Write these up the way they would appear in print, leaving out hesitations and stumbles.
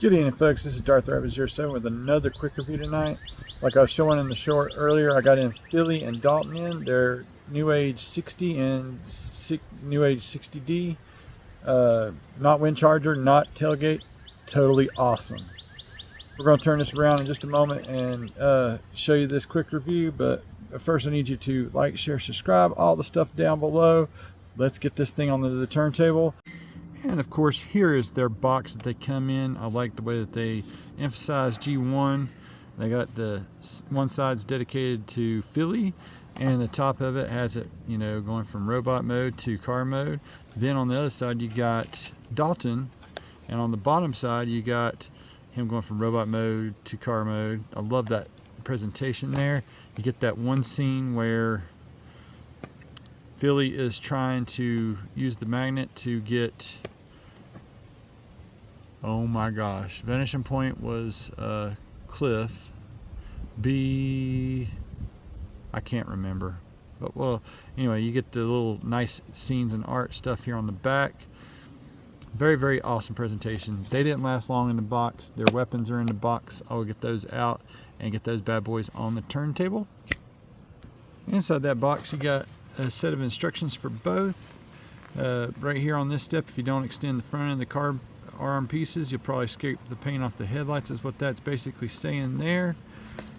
Good evening, folks. This is Darth Rabbit 07 with another quick review tonight. Like I was showing in the short earlier, I got in Fili and Dalton in. They're Newage 60 and Newage 60D. Not wind charger, not tailgate. Totally awesome. We're going to turn this around in just a moment and show you this quick review. But first, I need you to like, share, subscribe, all the stuff down below. Let's get this thing onto the turntable. And of course, here is their box that they come in. I like the way that they emphasize G1. They got the one side's dedicated to Fili, and the top of it has it, you know, going from robot mode to car mode. Then on the other side, you got Dalton, and on the bottom side, you got him going from robot mode to car mode. I love that presentation there. You get that one scene where Fili is trying to use the magnet to get, oh my gosh, vanishing point was cliff. B, I can't remember. But well, anyway, you get the little nice scenes and art stuff here on the back. Very, very awesome presentation. They didn't last long in the box. Their weapons are in the box. I will get those out and get those bad boys on the turntable. Inside that box, you got a set of instructions for both. Right here on this step, if you don't extend the front of the car arm pieces, you'll probably scrape the paint off the headlights, is what that's basically saying there.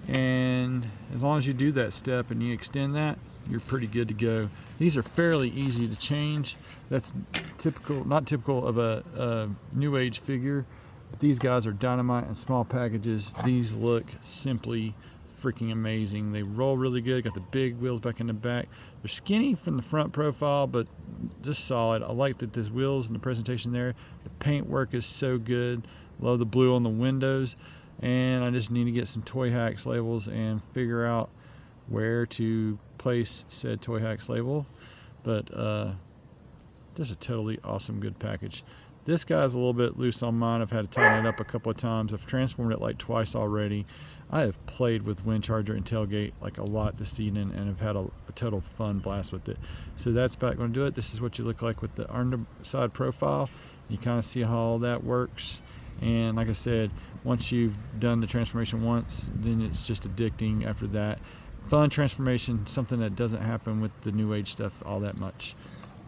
And as long as you do that step and you extend that, you're pretty good to go. These are fairly easy to change. That's typical, not typical of a Newage figure, but these guys are dynamite in small packages. These look simply freaking amazing. They roll really good. Got the big wheels back in the back. They're skinny from the front profile, but just solid. I like that there's wheels and the presentation there. The paint work is so good. Love the blue on the windows. And I just need to get some Toy Hacks labels and figure out where to place said Toy Hacks label. But just a totally awesome, good package. This guy's a little bit loose on mine. I've had to tighten it up a couple of times. I've transformed it like twice already. I have played with wind charger and tailgate like a lot this evening and have had a total fun blast with it. So that's about going to do it. This is what you look like with the underside profile. You kind of see how all that works. And like I said, once you've done the transformation once, then it's just addicting after that. Fun transformation, something that doesn't happen with the Newage stuff all that much.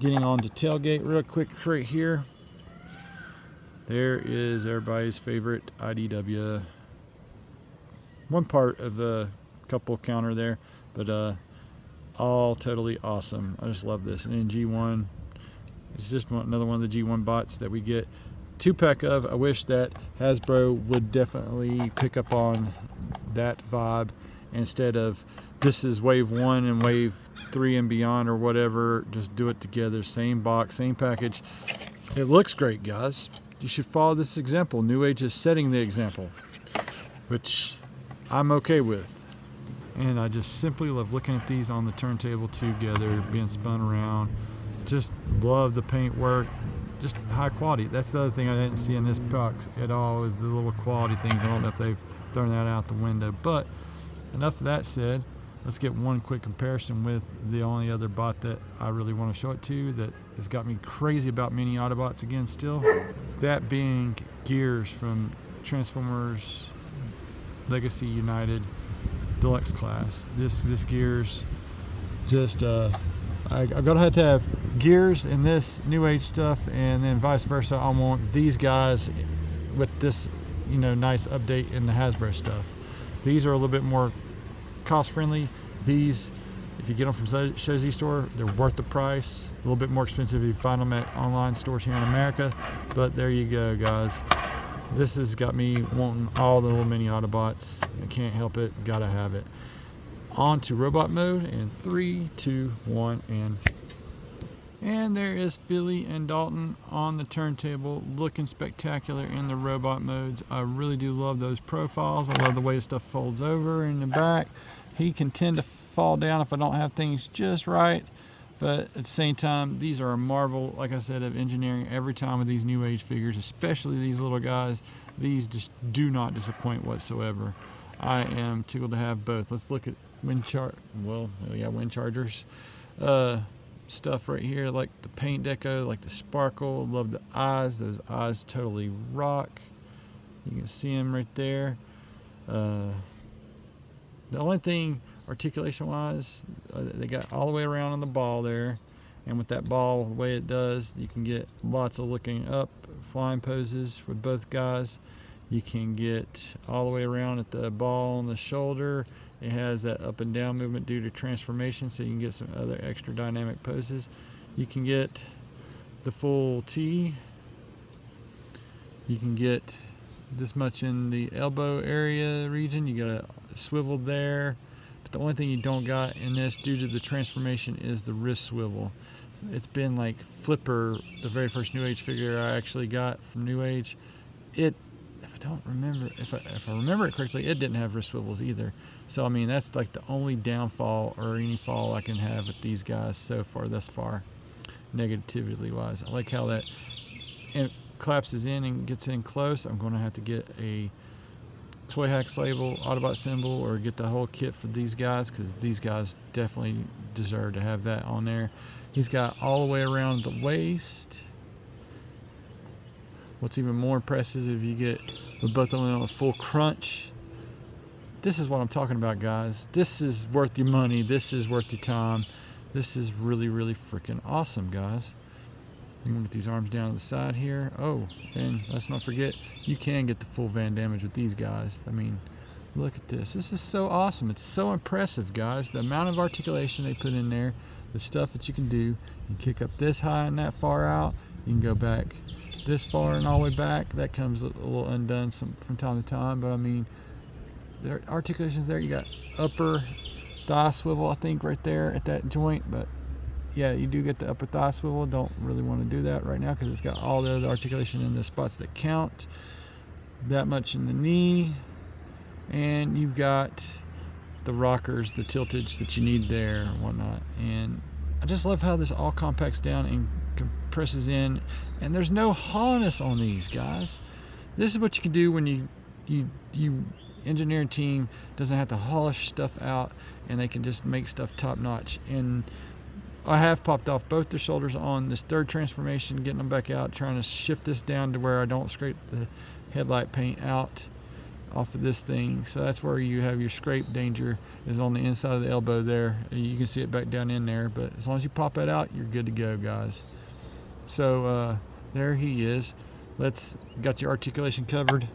Getting on to tailgate real quick right here. There is everybody's favorite IDW. One part of a couple counter there, but all totally awesome. I just love this. And then G1, it's just another one of the G1 bots that we get 2-pack of. I wish that Hasbro would definitely pick up on that vibe instead of this is wave 1 and wave 3 and beyond or whatever. Just do it together, same box, same package. It looks great, guys. You should follow this example. Newage is setting the example, which I'm okay with. And I just simply love looking at these on the turntable together, being spun around. Just love the paint work. Just high quality. That's the other thing I didn't see in this box at all, is the little quality things. I don't know if they've thrown that out the window, but enough of that said, let's get one quick comparison with the only other bot that I really want to show it to that has got me crazy about mini Autobots again still. That being Gears from Transformers Legacy United Deluxe class. This Gears, just I'm gonna have to have Gears in this Newage stuff, and then vice versa. I want these guys with this, you know, nice update in the Hasbro stuff. These are a little bit more cost friendly. These, if you get them from Show Z Store, they're worth the price. A little bit more expensive if you find them at online stores here in America, but there you go, guys. This has got me wanting all the little mini Autobots. I can't help it, gotta have it. On to robot mode in 3, 2, 1, and there is Fili and Dalton on the turntable, looking spectacular in the robot modes. I really do love those profiles. I love the way the stuff folds over in the back. He can tend to fall down if I don't have things just right, but at the same time, these are a marvel, like I said, of engineering every time with these Newage figures, especially these little guys. These just do not disappoint whatsoever. I am tickled to have both. Let's look at wind chargers stuff right here. Like the paint deco, like the sparkle. Love the eyes. Those eyes totally rock. You can see them right there. The only thing articulation wise, they got all the way around on the ball there, and with that ball the way it does, you can get lots of looking up flying poses for both guys. You can get all the way around at the ball on the shoulder. It has that up and down movement due to transformation, so you can get some other extra dynamic poses. You can get the full T. You can get this much in the elbow area region. You got a swivel there, but the only thing you don't got in this due to the transformation is the wrist swivel. It's been like Flipper, the very first Newage figure I actually got from Newage. If I remember it correctly, it didn't have wrist swivels either. So I mean, that's like the only downfall or any fall I can have with these guys so far, thus far, negatively wise. I like how that it collapses in and gets in close. I'm going to have to get a Toy Hacks label, Autobot symbol, or get the whole kit for these guys, because these guys definitely deserve to have that on there. He's got all the way around the waist. What's even more impressive if you get with both of them on a full crunch. This is what I'm talking about, guys. This is worth your money. This is worth your time. This is really, really freaking awesome, guys. I'm gonna get these arms down to the side here. Oh, and let's not forget, you can get the full Van damage with these guys. I mean, look at this. This is so awesome. It's so impressive, guys. The amount of articulation they put in there, the stuff that you can do. You can kick up this high and that far out. You can go back this far and all the way back. That comes a little undone from time to time, but I mean, the articulation's there. You got upper thigh swivel, I think, right there at that joint, but yeah, you do get the upper thigh swivel. Don't really want to do that right now because it's got all the other articulation in the spots that count. That much in the knee, and you've got the rockers, the tiltage that you need there and whatnot. And I just love how this all compacts down and compresses in, and there's no hollowness on these guys. This is what you can do when you engineering team doesn't have to polish stuff out, and they can just make stuff top notch. And I have popped off both the shoulders on this third transformation, getting them back out, trying to shift this down to where I don't scrape the headlight paint out off of this thing. So that's where you have your scrape danger, is on the inside of the elbow there. You can see it back down in there, but as long as you pop that out, you're good to go, guys. So there he is. Got your articulation covered.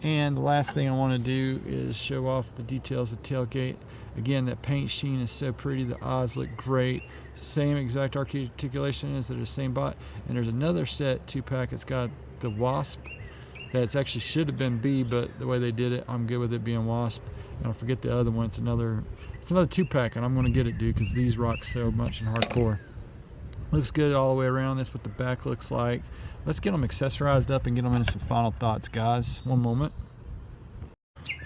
And the last thing I want to do is show off the details of the tailgate. Again, that paint sheen is so pretty. The odds look great. Same exact articulation as the same bot. And there's another set 2-pack that's got the Wasp. That actually should have been B, but the way they did it, I'm good with it being Wasp. And I'll forget the other one. It's another 2-pack, and I'm going to get it, dude, because these rock so much in hardcore. Looks good all the way around. That's what the back looks like. Let's get them accessorized up and get them into some final thoughts, guys. One moment.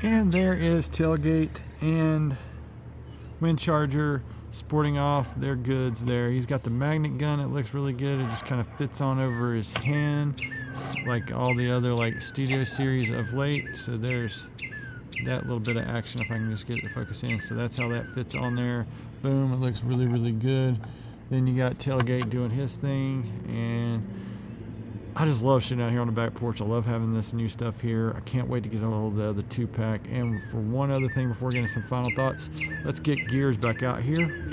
And there is tailgate and wind charger sporting off their goods there. He's got the magnet gun. It looks really good. It just kind of fits on over his hand like all the other like studio series of late. So there's that little bit of action, if I can just get the focus in. So that's how that fits on there. Boom, it looks really, really good. Then you got tailgate doing his thing, and I just love sitting out here on the back porch. I love having this new stuff here. I can't wait to get a hold of the other 2-pack. And for one other thing before getting some final thoughts, let's get gears back out here.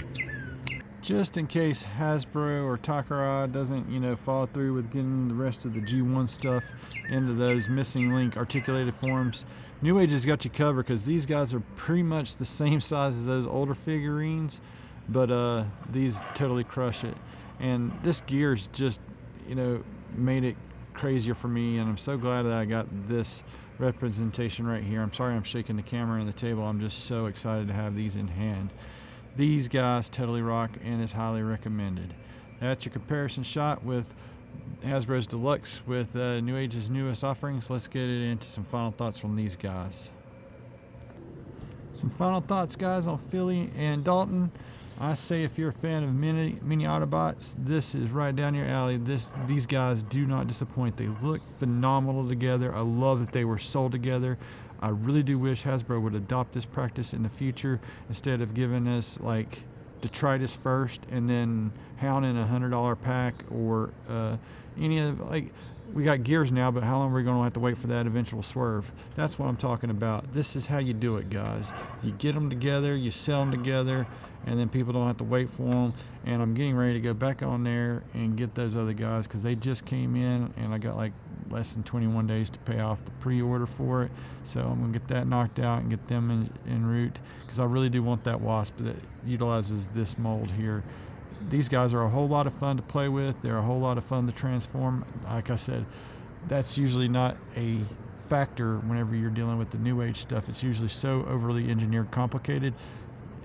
Just in case Hasbro or Takara doesn't, follow through with getting the rest of the G1 stuff into those missing link articulated forms, Newage has got you covered, because these guys are pretty much the same size as those older figurines, but these totally crush it. And this gear's just, made it crazier for me, and I'm so glad that I got this representation right here. I'm sorry I'm shaking the camera and the table. I'm just so excited to have these in hand. These guys totally rock and is highly recommended. That's your comparison shot with Hasbro's Deluxe with Newage's newest offerings. Let's get it into some final thoughts from these guys. Some final thoughts, guys, on Fili and Dalton. I say if you're a fan of mini Autobots, this is right down your alley. These guys do not disappoint. They look phenomenal together. I love that they were sold together. I really do wish Hasbro would adopt this practice in the future instead of giving us like detritus first and then hound in $100 pack, or any of, like, we got gears now, but how long are we going to have to wait for that eventual swerve? That's what I'm talking about. This is how you do it, guys. You get them together, you sell them together, and then people don't have to wait for them. And I'm getting ready to go back on there and get those other guys, because they just came in and I got like less than 21 days to pay off the pre-order for it. So I'm gonna get that knocked out and get them en route, because I really do want that wasp that utilizes this mold here. These guys are a whole lot of fun to play with. They're a whole lot of fun to transform. Like I said, that's usually not a factor whenever you're dealing with the Newage stuff. It's usually so overly engineered, complicated.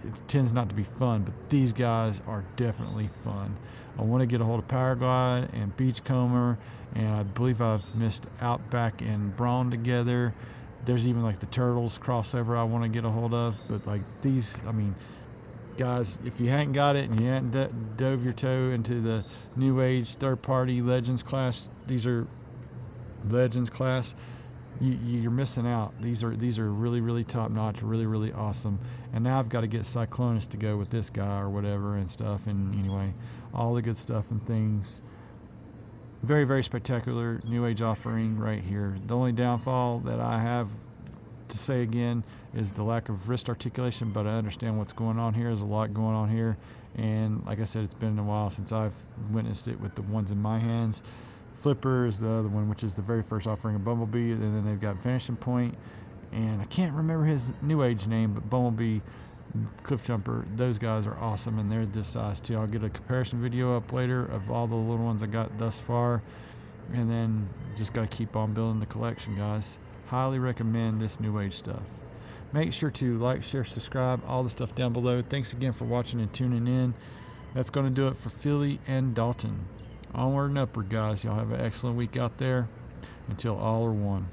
It tends not to be fun, but these guys are definitely fun. I want to get a hold of Powerglide and Beachcomber, and I believe I've missed Outback and Brawn together. There's even like the Turtles crossover I want to get a hold of, but like these, I mean, guys, if you hadn't got it and you hadn't dove your toe into the Newage third-party Legends class, these are Legends class, you're missing out. These are really, really top-notch, really awesome. And now I've got to get Cyclonus to go with this guy or whatever and stuff. And anyway, all the good stuff and things. Very spectacular Newage offering right here. The only downfall that I have to say again is the lack of wrist articulation, but I understand what's going on here. There's a lot going on here, and like I said, it's been a while since I've witnessed it with the ones in my hands. Flipper is the other one, which is the very first offering of Bumblebee, and then they've got Vanishing Point, and I can't remember his Newage name, but Bumblebee, Cliff Jumper, those guys are awesome, and they're this size too. I'll get a comparison video up later of all the little ones I got thus far, and then just got to keep on building the collection, guys. Highly recommend this Newage stuff. Make sure to like, share, subscribe, all the stuff down below. Thanks again for watching and tuning in. That's going to do it for Fili and Dalton. Onward and upward, guys. Y'all have an excellent week out there. Until all are one.